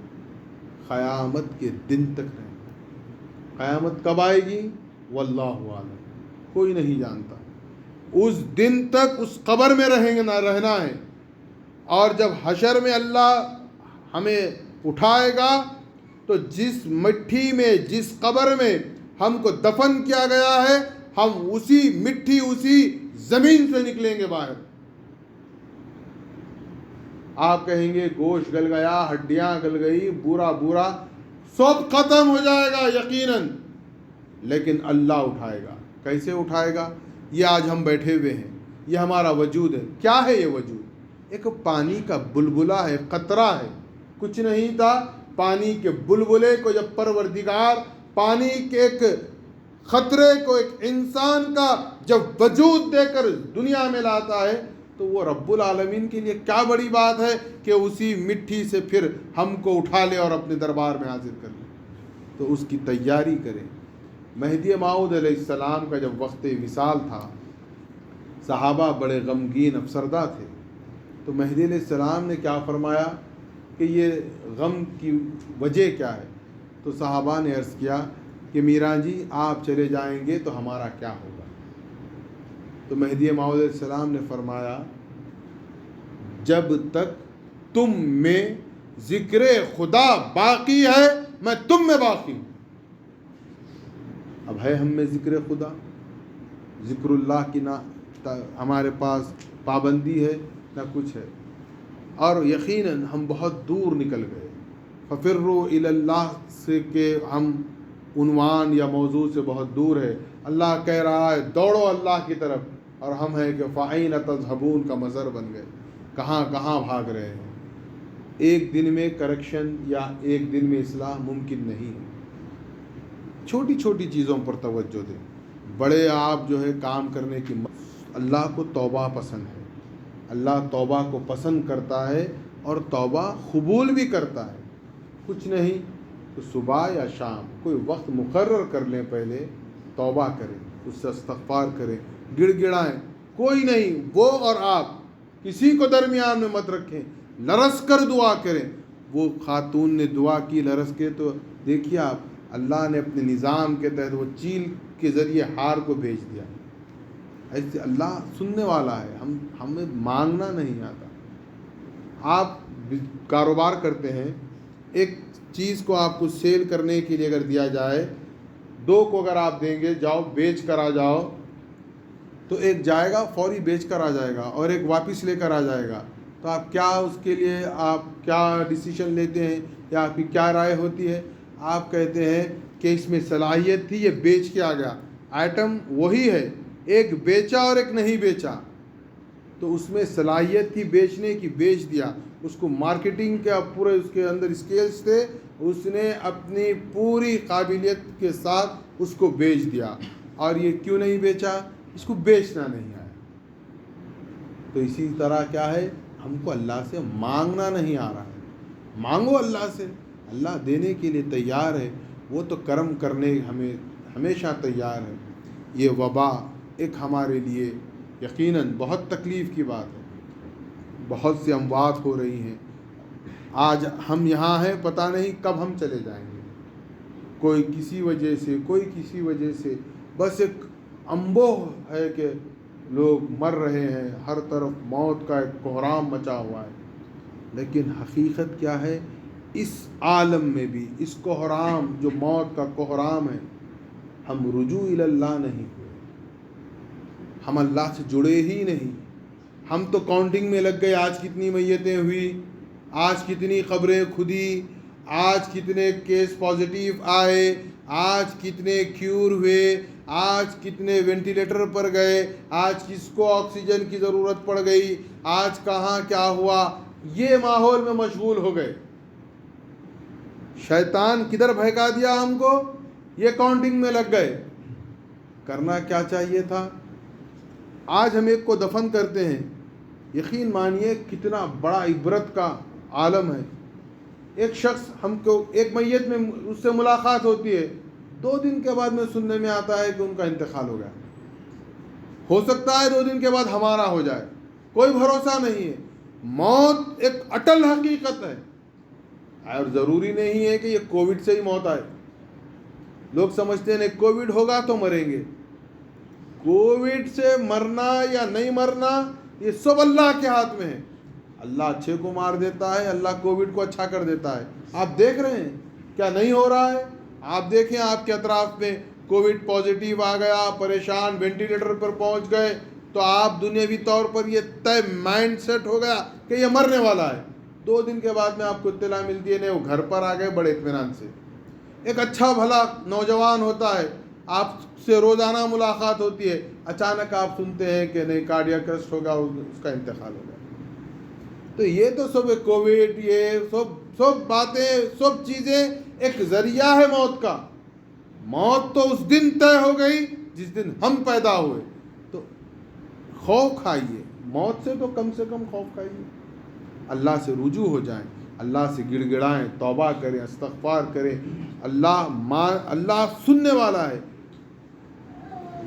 قیامت کے دن تک رہنا۔ قیامت کب آئے گی؟ واللہ عالم، کوئی نہیں جانتا۔ اس دن تک اس قبر میں رہنا ہے، اور جب حشر میں اللہ ہمیں اٹھائے گا تو جس مٹی میں، جس قبر میں ہم کو دفن کیا گیا ہے، ہم اسی مٹی، اسی زمین سے نکلیں گے باہر۔ آپ کہیں گے گوشت گل گیا، ہڈیاں گل گئی، بورا بورا سب ختم ہو جائے گا یقیناً، لیکن اللہ اٹھائے گا۔ کیسے اٹھائے گا؟ یہ آج ہم بیٹھے ہوئے ہیں، یہ ہمارا وجود ہے۔ کیا ہے یہ وجود؟ ایک پانی کا بلبلہ ہے، قطرہ ہے، کچھ نہیں تھا۔ پانی کے بلبلے کو جب پروردگار پانی کے ایک خطرے کو ایک انسان کا جب وجود دے کر دنیا میں لاتا ہے، تو وہ رب العالمین کے لیے کیا بڑی بات ہے کہ اسی مٹی سے پھر ہم کو اٹھا لے اور اپنے دربار میں حاضر کر لے۔ تو اس کی تیاری کریں۔ مہدی موعود علیہ السلام کا جب وقت وصال تھا، صحابہ بڑے غمگین افسردہ تھے، تو مہدی علیہ السلام نے کیا فرمایا کہ یہ غم کی وجہ کیا ہے؟ تو صحابہ نے عرض کیا کہ میران جی آپ چلے جائیں گے تو ہمارا کیا ہوگا؟ تو مہدی موعود علیہ السلام نے فرمایا جب تک تم میں ذکر خدا باقی ہے میں تم میں باقی ہوں۔ اب ہے ہم میں ذکر خدا، ذکر اللہ کی نہ ہمارے پاس پابندی ہے نہ کچھ ہے، اور یقیناً ہم بہت دور نکل گئے۔ ففروا الی اللہ سے کہ ہم عنوان یا موضوع سے بہت دور ہے۔ اللہ کہہ رہا ہے دوڑو اللہ کی طرف، اور ہم ہیں کہ فَأَيْنَ تَذْهَبُونَ کا مظہر بن گئے، کہاں کہاں بھاگ رہے ہیں۔ ایک دن میں کریکشن یا ایک دن میں اصلاح ممکن نہیں ہے۔ چھوٹی چھوٹی چیزوں پر توجہ دیں، بڑے آپ جو ہے کام کرنے کی اللہ کو توبہ پسند ہے، اللہ توبہ کو پسند کرتا ہے اور توبہ قبول بھی کرتا ہے۔ کچھ نہیں تو صبح یا شام کوئی وقت مقرر کر لیں، پہلے توبہ کریں، اس سے استغفار کریں, گڑ گڑائیں. کوئی نہیں, وہ اور آپ کسی کو درمیان میں مت رکھیں, لرس کر دعا کریں. وہ خاتون نے دعا کی لرس کے, تو دیکھیے آپ, اللہ نے اپنے نظام کے تحت وہ چیل کے ذریعے ہار کو بھیج دیا. ایسے اللہ سننے والا ہے, ہمیں مانگنا نہیں آتا. آپ کاروبار کرتے ہیں, ایک چیز کو آپ کو سیل کرنے کے لیے اگر دیا جائے, 2 کو اگر آپ دیں گے, جاؤ بیچ کر آ جاؤ, تو ایک جائے گا فوری بیچ کر آ جائے گا اور ایک واپس لے کر آ جائے گا. تو آپ کیا اس کے لیے آپ کیا ڈیسیشن لیتے ہیں یا آپ کی کیا رائے ہوتی ہے؟ آپ کہتے ہیں کہ اس میں صلاحیت تھی, یہ بیچ کے آ گیا. آئٹم وہی ہے, ایک بیچا اور ایک نہیں بیچا, تو اس میں صلاحیت تھی بیچنے کی, بیچ دیا. اس کو مارکیٹنگ کا پورے اس کے اندر اسکلز تھے, اس نے اپنی پوری قابلیت کے ساتھ اس کو بیچ دیا. اور یہ کیوں نہیں بیچا؟ اس کو بیچنا نہیں آیا. تو اسی طرح کیا ہے, ہم کو اللہ سے مانگنا نہیں آ رہا ہے. مانگو اللہ سے, اللہ دینے کے لیے تیار ہے, وہ تو کرم کرنے ہمیں ہمیشہ تیار ہے. یہ وبا ایک ہمارے لیے یقیناً بہت تکلیف کی بات ہے. بہت سی اموات ہو رہی ہیں. آج ہم یہاں ہیں, پتہ نہیں کب ہم چلے جائیں گے. کوئی کسی وجہ سے, کوئی کسی وجہ سے, بس ایک انبوہ ہے کہ لوگ مر رہے ہیں, ہر طرف موت کا ایک کوہرام مچا ہوا ہے. لیکن حقیقت کیا ہے, اس عالم میں بھی اس کوہرام جو موت کا کوہرام ہے, ہم رجوع الی اللہ نہیں ہوئے, ہم اللہ سے جڑے ہی نہیں. ہم تو کاؤنٹنگ میں لگ گئے, آج کتنی میتیں ہوئی, آج کتنی قبریں کھدی, آج کتنے کیس پازیٹیو آئے, آج کتنے کیور ہوئے, آج کتنے وینٹیلیٹر پر گئے, آج کس کو آکسیجن کی ضرورت پڑ گئی, آج کہاں کیا ہوا. یہ ماحول میں مشغول ہو گئے. شیطان کدھر بہکا دیا ہم کو, یہ کاؤنٹنگ میں لگ گئے. کرنا کیا چاہیے تھا؟ آج ہم ایک کو دفن کرتے ہیں, یقین مانیے کتنا بڑا عبرت کا عالم ہے. ایک شخص, ہم کو ایک میت میں اس سے ملاقات ہوتی ہے, 2 دن کے بعد میں سننے میں آتا ہے کہ ان کا انتقال ہو گیا. ہو سکتا ہے 2 دن کے بعد ہمارا ہو جائے, کوئی بھروسہ نہیں ہے. موت ایک اٹل حقیقت ہے, اور ضروری نہیں ہے کہ یہ کووڈ سے ہی موت آئے. لوگ سمجھتے ہیں نہیں کووڈ ہوگا تو مریں گے. کووڈ سے مرنا یا نہیں مرنا یہ سب اللہ کے ہاتھ میں ہے. اللہ اچھے کو مار دیتا ہے, اللہ کووڈ کو اچھا کر دیتا ہے. آپ دیکھ رہے ہیں کیا نہیں ہو رہا ہے؟ آپ دیکھیں آپ کے اطراف میں کووڈ پازیٹیو آ گیا, پریشان, وینٹیلیٹر پر پہنچ گئے, تو آپ دنیاوی طور پر یہ طے مائنڈ سیٹ ہو گیا کہ یہ مرنے والا ہے. 2 دن کے بعد میں آپ کو اطلاع ملتی ہے نہیں وہ گھر پر آ گئے بڑے اطمینان سے. ایک اچھا بھلا نوجوان ہوتا ہے, آپ سے روزانہ ملاقات ہوتی ہے, اچانک آپ سنتے ہیں کہ نہیں کارڈیاک ارسٹ ہوگا, اس کا انتقال ہو گیا. تو یہ تو سب کووڈ, یہ سب باتیں, سب چیزیں ایک ذریعہ ہے موت کا. موت تو اس دن طے ہو گئی جس دن ہم پیدا ہوئے. تو خوف کھائیے, موت سے تو کم سے کم خوف کھائیے. اللہ سے رجوع ہو جائیں, اللہ سے گڑ گڑائیں, توبہ کریں, استغفار کریں. اللہ سننے والا ہے.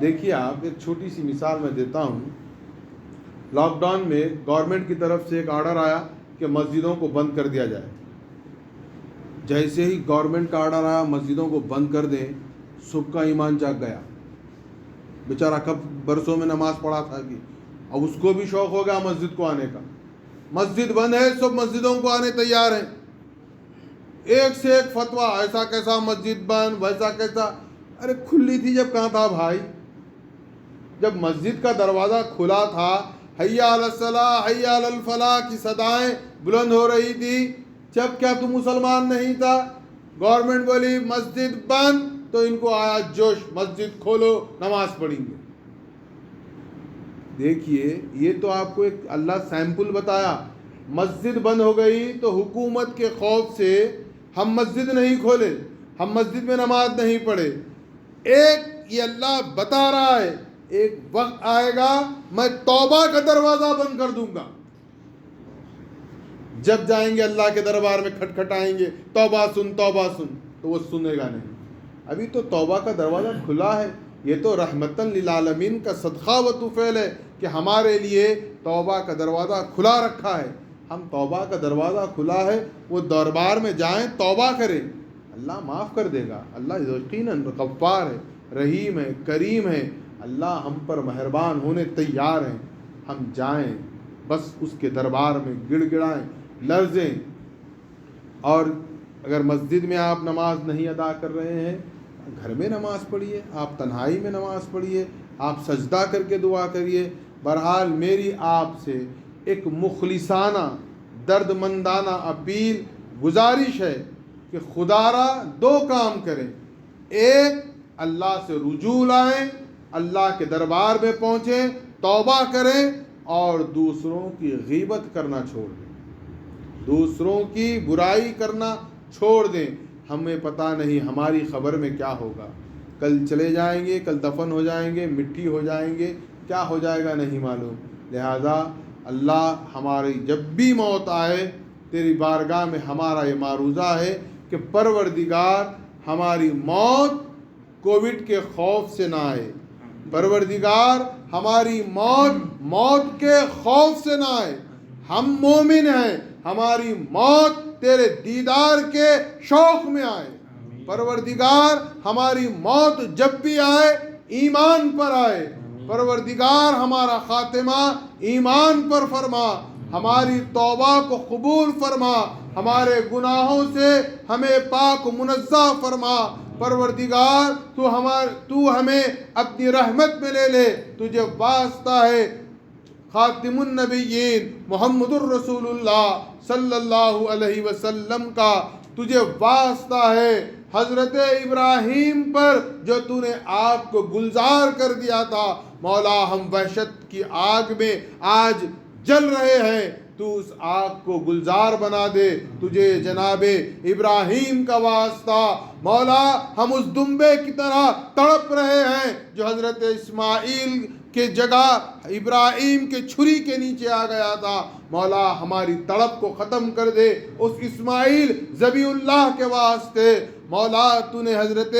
دیکھیے آپ, ایک چھوٹی سی مثال میں دیتا ہوں. لاک ڈاؤن میں گورنمنٹ کی طرف سے ایک آرڈر آیا کہ مسجدوں کو بند کر دیا جائے. جیسے ہی گورنمنٹ کا آرڈر آیا مسجدوں کو بند کر دیں, سب کا ایمان جاگ گیا. بیچارہ کب برسوں میں نماز پڑھا تھا کہ اب اس کو بھی شوق ہو گیا مسجد کو آنے کا. مسجد بند ہے, سب مسجدوں کو آنے تیار ہیں. ایک سے ایک فتویٰ, ایسا کیسا مسجد بند, ویسا کیسا. ارے کھلی تھی جب کہاں تھا بھائی؟ جب مسجد کا دروازہ کھلا تھا, حی علی الصلاۃ حی علی الفلاح کی صدائیں بلند ہو رہی تھی, جب کیا تو مسلمان نہیں تھا؟ گورنمنٹ بولی مسجد بند, تو ان کو آیا جوش, مسجد کھولو, نماز پڑھیں گے. دیکھیے یہ تو آپ کو ایک اللہ سیمپل بتایا. مسجد بند ہو گئی تو حکومت کے خوف سے ہم مسجد نہیں کھولے, ہم مسجد میں نماز نہیں پڑھے. ایک یہ اللہ بتا رہا ہے ایک وقت آئے گا میں توبہ کا دروازہ بند کر دوں گا. جب جائیں گے اللہ کے دربار میں کھٹکھٹائیں گے توبہ سن, توبہ سن, تو وہ سنے گا نہیں. ابھی تو توبہ کا دروازہ کھلا ہے, یہ تو رحمتاً للعالمین کا صدقہ و طفیل ہے کہ ہمارے لیے توبہ کا دروازہ کھلا رکھا ہے. ہم توبہ کا دروازہ کھلا ہے، وہ دربار میں جائیں، توبہ کریں، اللہ معاف کر دے گا. اللہ یقیناً غفار ہے، رحیم ہے، کریم ہے. اللہ ہم پر مہربان ہونے تیار ہیں. ہم جائیں، بس اس کے دربار میں گڑ گڑائیں، لرزیں. اور اگر مسجد میں آپ نماز نہیں ادا کر رہے ہیں، گھر میں نماز پڑھیے، آپ تنہائی میں نماز پڑھیے، آپ سجدہ کر کے دعا کریے. بہرحال میری آپ سے ایک مخلصانہ درد مندانہ اپیل گزارش ہے کہ خدا را 2 کام کریں. ایک، اللہ سے رجوع لائیں، اللہ کے دربار میں پہنچیں، توبہ کریں، اور دوسروں کی غیبت کرنا چھوڑ دیں، دوسروں کی برائی کرنا چھوڑ دیں. ہمیں پتہ نہیں ہماری خبر میں کیا ہوگا، کل چلے جائیں گے، کل دفن ہو جائیں گے، مٹی ہو جائیں گے، کیا ہو جائے گا نہیں معلوم. لہذا اللہ ہماری جب بھی موت آئے، تیری بارگاہ میں ہمارا یہ معروضہ ہے کہ پروردگار ہماری موت کووڈ کے خوف سے نہ آئے، پروردگار ہماری موت کے خوف سے نہ آئے. ہم مومن ہیں، ہماری موت تیرے دیدار کے شوق میں آئے. پروردگار ہماری موت جب بھی آئے ایمان پر آئے. پروردگار ہمارا خاتمہ ایمان پر فرما، ہماری توبہ کو قبول فرما، ہمارے گناہوں سے ہمیں پاک و منزہ فرما. پروردگار تو ہمیں اپنی رحمت میں لے لے. تجھے واسطہ ہے خاتم النبیین محمد الرسول اللہ صلی اللہ علیہ وسلم کا، تجھے واسطہ ہے حضرت ابراہیم پر جو تو نے آگ کو گلزار کر دیا تھا. مولا ہم وحشت کی آگ میں آج جل رہے ہیں، تو اس آگ کو گلزار بنا دے. تجھے جناب ابراہیم کا واسطہ مولا، ہم اس دمبے کی طرح تڑپ رہے ہیں جو حضرت اسماعیل کے جگہ ابراہیم کے چھری کے نیچے آ گیا تھا. مولا ہماری تڑپ کو ختم کر دے اس اسماعیل ذبیح اللہ کے واسطے. مولا تو نے حضرت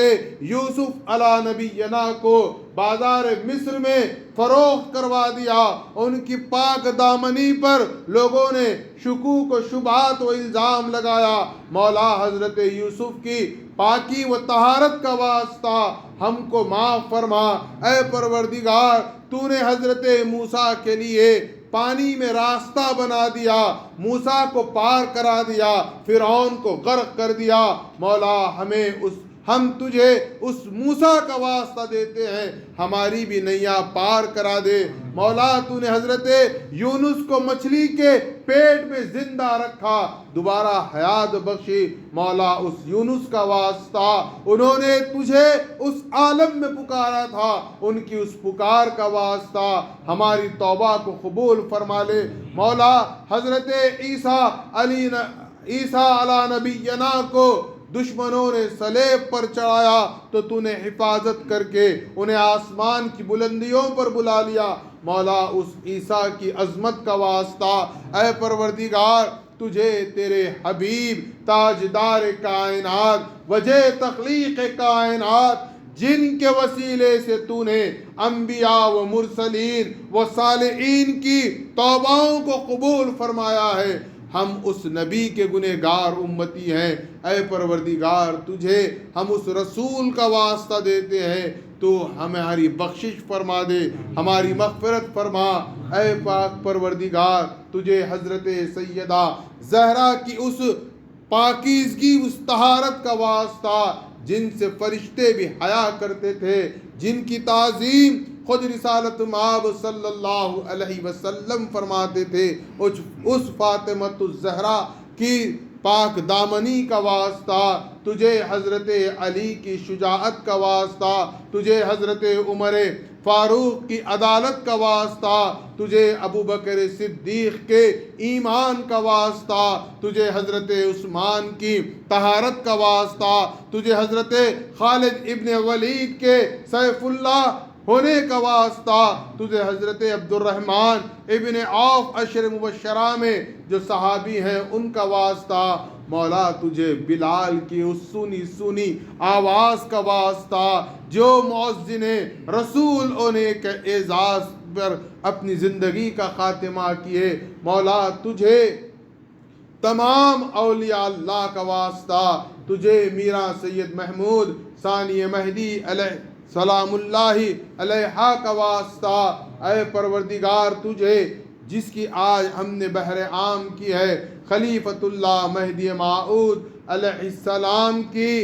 یوسف علی نبینا کو بازار مصر میں فروخت کروا دیا. ان کی پاک دامنی پر لوگوں نے شکوک و شبہات و الزام لگایا. مولا حضرت یوسف کی پاکی و طہارت کا واسطہ ہم کو معاف فرما. اے پروردگار تو نے حضرت موسیٰ کے لیے پانی میں راستہ بنا دیا، موسیٰ کو پار کرا دیا، فرعون کو غرق کر دیا. مولا ہم تجھے اس موسیٰ کا واسطہ دیتے ہیں، ہماری بھی نیا پار کرا دے. مولا تو نے حضرت یونس کو مچھلی کے پیٹ میں زندہ رکھا، دوبارہ حیات بخشی. مولا اس یونس کا واسطہ، انہوں نے تجھے اس عالم میں پکارا تھا، ان کی اس پکار کا واسطہ ہماری توبہ کو قبول فرما لے. مولا حضرت عیسیٰ علی نبینا کو دشمنوں نے صلیب پر چڑھایا تو نے حفاظت کر کے انہیں آسمان کی بلندیوں پر بلا لیا. مولا اس عیسیٰ کی عظمت کا واسطہ اے پروردگار تجھے تیرے حبیب تاجدار کائنات، وجہ تخلیق کائنات، جن کے وسیلے سے تو نے انبیاء و مرسلین و صالحین کی توباؤں کو قبول فرمایا ہے، ہم اس نبی کے گنہگار امتی ہیں. اے پروردگار تجھے ہم اس رسول کا واسطہ دیتے ہیں، تو ہماری بخشش فرما دے، ہماری مغفرت فرما. اے پاک پروردگار تجھے حضرت سیدہ زہرا کی اس پاکیزگی، اس طہارت کا واسطہ جن سے فرشتے بھی حیا کرتے تھے، جن کی تعظیم خود رسالت مآب صلی اللہ علیہ وسلم فرماتے تھے، اس فاطمۃ الزہرا کی پاک دامنی کا واسطہ، تجھے حضرت علی کی شجاعت کا واسطہ، تجھے حضرت عمر فاروق کی عدالت کا واسطہ، تجھے ابو بکر صدیق کے ایمان کا واسطہ، تجھے حضرت عثمان کی طہارت کا واسطہ، تجھے حضرت خالد ابن ولید کے سیف اللہ ہونے کا واسطہ تجھے حضرت عبد الرحمن ابن عوف عشر مبشرہ میں جو صحابی ہیں ان کا واسطہ، مولا تجھے بلال کی اس سنی آواز کا واسطہ جو مؤذن رسول ہونے کے اعزاز پر اپنی زندگی کا خاتمہ کیے، مولا تجھے تمام اولیاء اللہ کا واسطہ، تجھے میرا سید محمود ثانی مہدی علیہ سلام اللہ علیہ کا واسطہ، اے پروردگار تجھے جس کی آج ہم نے بحر عام کی ہے، خلیفۃ اللہ مہدی موعود علیہ السلام کی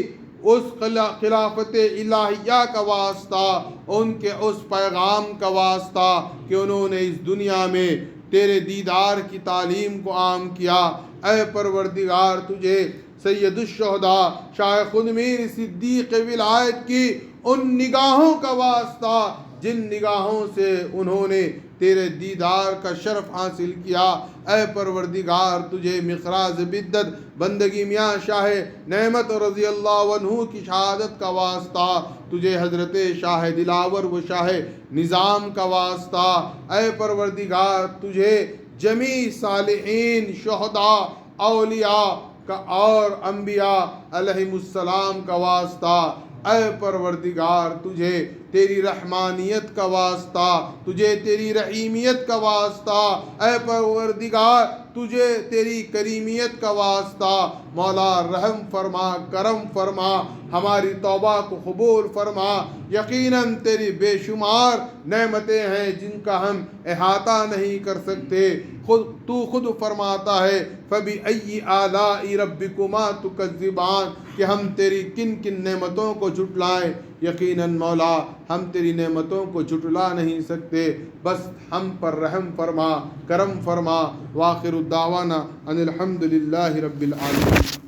اس خلافت الہیہ کا واسطہ، ان کے اس پیغام کا واسطہ کہ انہوں نے اس دنیا میں تیرے دیدار کی تعلیم کو عام کیا، اے پروردگار تجھے سید الشہداء شاہ خود میر صدیق ولایت کی ان نگاہوں کا واسطہ جن نگاہوں سے انہوں نے تیرے دیدار کا شرف حاصل کیا، اے پروردگار تجھے مخراج بدت بندگی میاں شاہ نعمت رضی اللہ عنہ کی شہادت کا واسطہ، تجھے حضرت شاہ دلاور و شاہ نظام کا واسطہ، اے پروردگار تجھے جمیع صالحین شہداء اولیاء کا اور انبیاء علیہم السلام کا واسطہ، اے پروردگار تجھے تیری رحمانیت کا واسطہ، تجھے تیری رحیمیت کا واسطہ، اے پروردگار تجھے تیری کریمیت کا واسطہ، مولا رحم فرما، کرم فرما، ہماری توبہ کو قبول فرما، یقیناً تیری بے شمار نعمتیں ہیں جن کا ہم احاطہ نہیں کر سکتے، تو خود فرماتا ہے فَبِأَيِّ آلَاءِ رَبِّكُمَا تُكَذِّبَانِ کہ ہم تیری کن کن نعمتوں کو جھٹلائیں، یقیناً مولا ہم تیری نعمتوں کو جھٹلا نہیں سکتے، بس ہم پر رحم فرما، کرم فرما، وآخر الدعوانا ان الحمد للہ رب العالمین۔